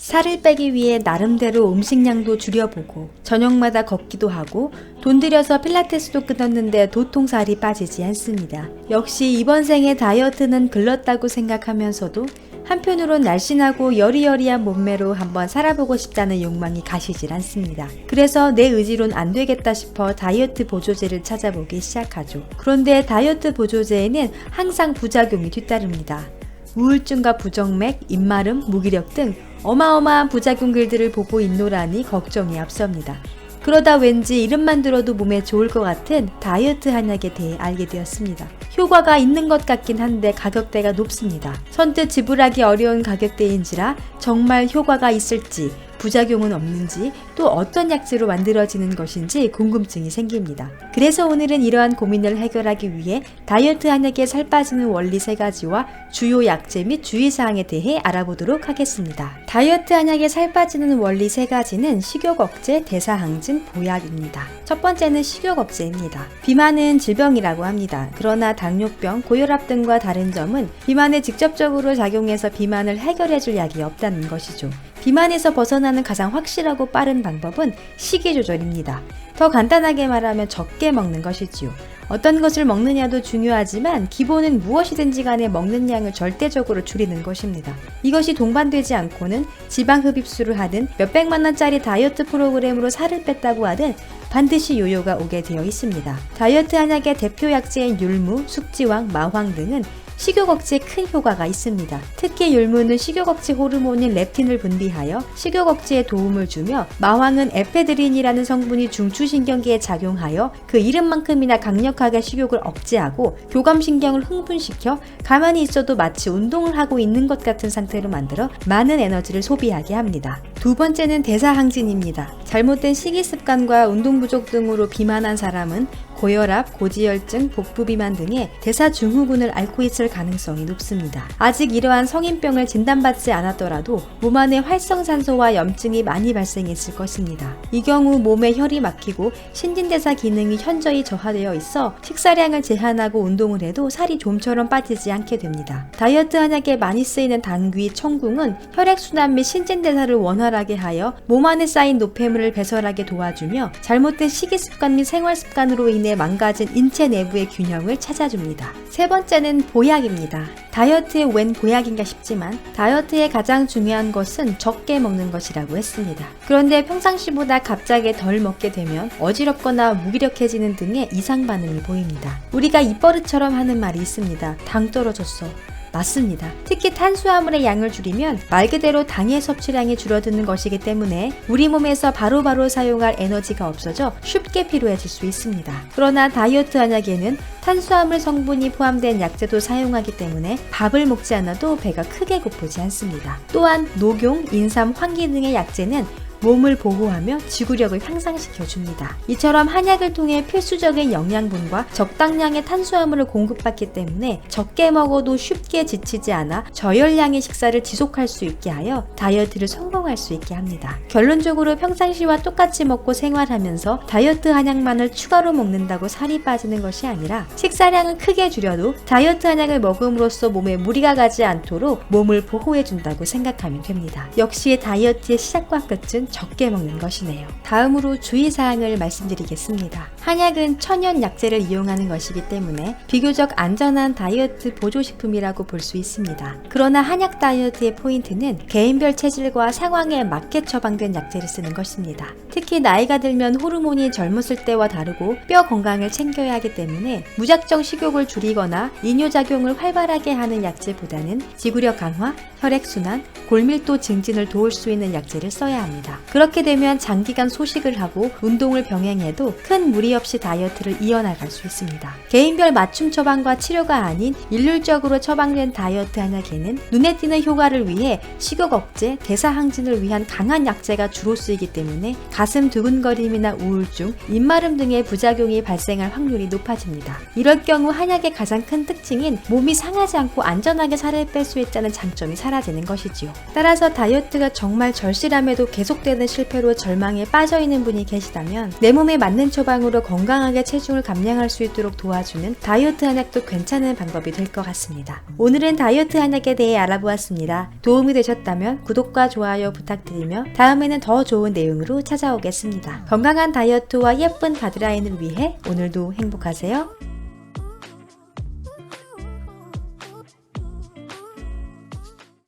살을 빼기 위해 나름대로 음식량도 줄여보고 저녁마다 걷기도 하고 돈 들여서 필라테스도 끊었는데 도통살이 빠지지 않습니다. 역시 이번 생에 다이어트는 글렀다고 생각하면서도 한편으론 날씬하고 여리여리한 몸매로 한번 살아보고 싶다는 욕망이 가시질 않습니다. 그래서 내 의지론 안 되겠다 싶어 다이어트 보조제를 찾아보기 시작하죠. 그런데 다이어트 보조제에는 항상 부작용이 뒤따릅니다. 우울증과 부정맥, 입마름, 무기력 등 어마어마한 부작용 글들을 보고 있노라니 걱정이 앞섭니다. 그러다 왠지 이름만 들어도 몸에 좋을 것 같은 다이어트 한약에 대해 알게 되었습니다. 효과가 있는 것 같긴 한데 가격대가 높습니다. 선뜻 지불하기 어려운 가격대인지라 정말 효과가 있을지 부작용은 없는지 또 어떤 약재로 만들어지는 것인지 궁금증이 생깁니다. 그래서 오늘은 이러한 고민을 해결하기 위해 다이어트 한약에 살 빠지는 원리 3가지와 주요 약재 및 주의사항에 대해 알아보도록 하겠습니다. 다이어트 한약에 살 빠지는 원리 3가지는 식욕 억제, 대사 항진, 보약입니다. 첫 번째는 식욕 억제입니다. 비만은 질병이라고 합니다. 그러나 당뇨병, 고혈압 등과 다른 점은 비만에 직접적으로 작용해서 비만을 해결해줄 약이 없다는 것이죠. 비만에서 벗어나는 가장 확실하고 빠른 방법은 식이 조절입니다. 더 간단하게 말하면 적게 먹는 것이지요. 어떤 것을 먹느냐도 중요하지만 기본은 무엇이든지 간에 먹는 양을 절대적으로 줄이는 것입니다. 이것이 동반되지 않고는 지방 흡입술을 하든 몇백만 원짜리 다이어트 프로그램으로 살을 뺐다고 하든 반드시 요요가 오게 되어 있습니다. 다이어트 한약의 대표 약재인 율무, 숙지황, 마황 등은 식욕 억제에 큰 효과가 있습니다. 특히 율무는 식욕 억제 호르몬인 렙틴을 분비하여 식욕 억제에 도움을 주며 마황은 에페드린이라는 성분이 중추신경계에 작용하여 그 이름만큼이나 강력하게 식욕을 억제하고 교감신경을 흥분시켜 가만히 있어도 마치 운동을 하고 있는 것 같은 상태로 만들어 많은 에너지를 소비하게 합니다. 두 번째는 대사항진입니다. 잘못된 식이습관과 운동 부족 등으로 비만한 사람은 고혈압, 고지혈증, 복부비만 등의 대사증후군을 앓고 있을 가능성이 높습니다. 아직 이러한 성인병을 진단받지 않았더라도 몸 안에 활성산소와 염증이 많이 발생했을 것입니다. 이 경우 몸에 혈이 막히고 신진대사 기능이 현저히 저하되어 있어 식사량을 제한하고 운동을 해도 살이 좀처럼 빠지지 않게 됩니다. 다이어트 한약에 많이 쓰이는 당귀, 청궁은 혈액순환 및 신진대사를 원활하게 하여 몸 안에 쌓인 노폐물을 배설하게 도와주며 잘못된 식이습관 및 생활습관으로 인해 망가진 인체 내부의 균형을 찾아줍니다. 세 번째는 보약입니다. 다이어트에 웬 보약인가 싶지만 다이어트의 가장 중요한 것은 적게 먹는 것이라고 했습니다. 그런데 평상시보다 갑자기 덜 먹게 되면 어지럽거나 무기력해지는 등의 이상 반응이 보입니다. 우리가 입버릇처럼 하는 말이 있습니다. 당 떨어졌어. 맞습니다. 특히 탄수화물의 양을 줄이면 말 그대로 당의 섭취량이 줄어드는 것이기 때문에 우리 몸에서 바로바로 사용할 에너지가 없어져 쉽게 피로해질 수 있습니다. 그러나 다이어트 한약에는 탄수화물 성분이 포함된 약재도 사용하기 때문에 밥을 먹지 않아도 배가 크게 고프지 않습니다. 또한 녹용, 인삼, 황기 등의 약재는 몸을 보호하며 지구력을 향상시켜줍니다. 이처럼 한약을 통해 필수적인 영양분과 적당량의 탄수화물을 공급받기 때문에 적게 먹어도 쉽게 지치지 않아 저열량의 식사를 지속할 수 있게 하여 다이어트를 성공할 수 있게 합니다. 결론적으로 평상시와 똑같이 먹고 생활하면서 다이어트 한약만을 추가로 먹는다고 살이 빠지는 것이 아니라 식사량을 크게 줄여도 다이어트 한약을 먹음으로써 몸에 무리가 가지 않도록 몸을 보호해준다고 생각하면 됩니다. 역시 다이어트의 시작과 끝은 적게 먹는 것이네요. 다음으로 주의사항을 말씀드리겠습니다. 한약은 천연 약재를 이용하는 것이기 때문에 비교적 안전한 다이어트 보조식품이라고 볼 수 있습니다. 그러나 한약 다이어트의 포인트는 개인별 체질과 상황에 맞게 처방된 약재를 쓰는 것입니다. 특히 나이가 들면 호르몬이 젊었을 때와 다르고 뼈 건강을 챙겨야 하기 때문에 무작정 식욕을 줄이거나 이뇨작용을 활발하게 하는 약재보다는 지구력 강화, 혈액순환, 골밀도 증진을 도울 수 있는 약재를 써야 합니다. 그렇게 되면 장기간 소식을 하고 운동을 병행해도 큰 무리 없이 다이어트를 이어나갈 수 있습니다. 개인별 맞춤 처방과 치료가 아닌 일률적으로 처방된 다이어트 한약에는 눈에 띄는 효과를 위해 식욕 억제, 대사 항진을 위한 강한 약재가 주로 쓰이기 때문에 가슴 두근거림이나 우울증, 입마름 등의 부작용이 발생할 확률이 높아집니다. 이럴 경우 한약의 가장 큰 특징인 몸이 상하지 않고 안전하게 살을 뺄 수 있다는 장점이 사라지는 것이지요. 따라서 다이어트가 정말 절실함에도 계속되는 실패로 절망에 빠져있는 분이 계시다면 내 몸에 맞는 처방으로 건강하게 체중을 감량할 수 있도록 도와주는 다이어트 한약도 괜찮은 방법이 될 것 같습니다. 오늘은 다이어트 한약에 대해 알아보았습니다. 도움이 되셨다면 구독과 좋아요 부탁드리며 다음에는 더 좋은 내용으로 찾아오겠습니다. 건강한 다이어트와 예쁜 가드라인을 위해 오늘도 행복하세요.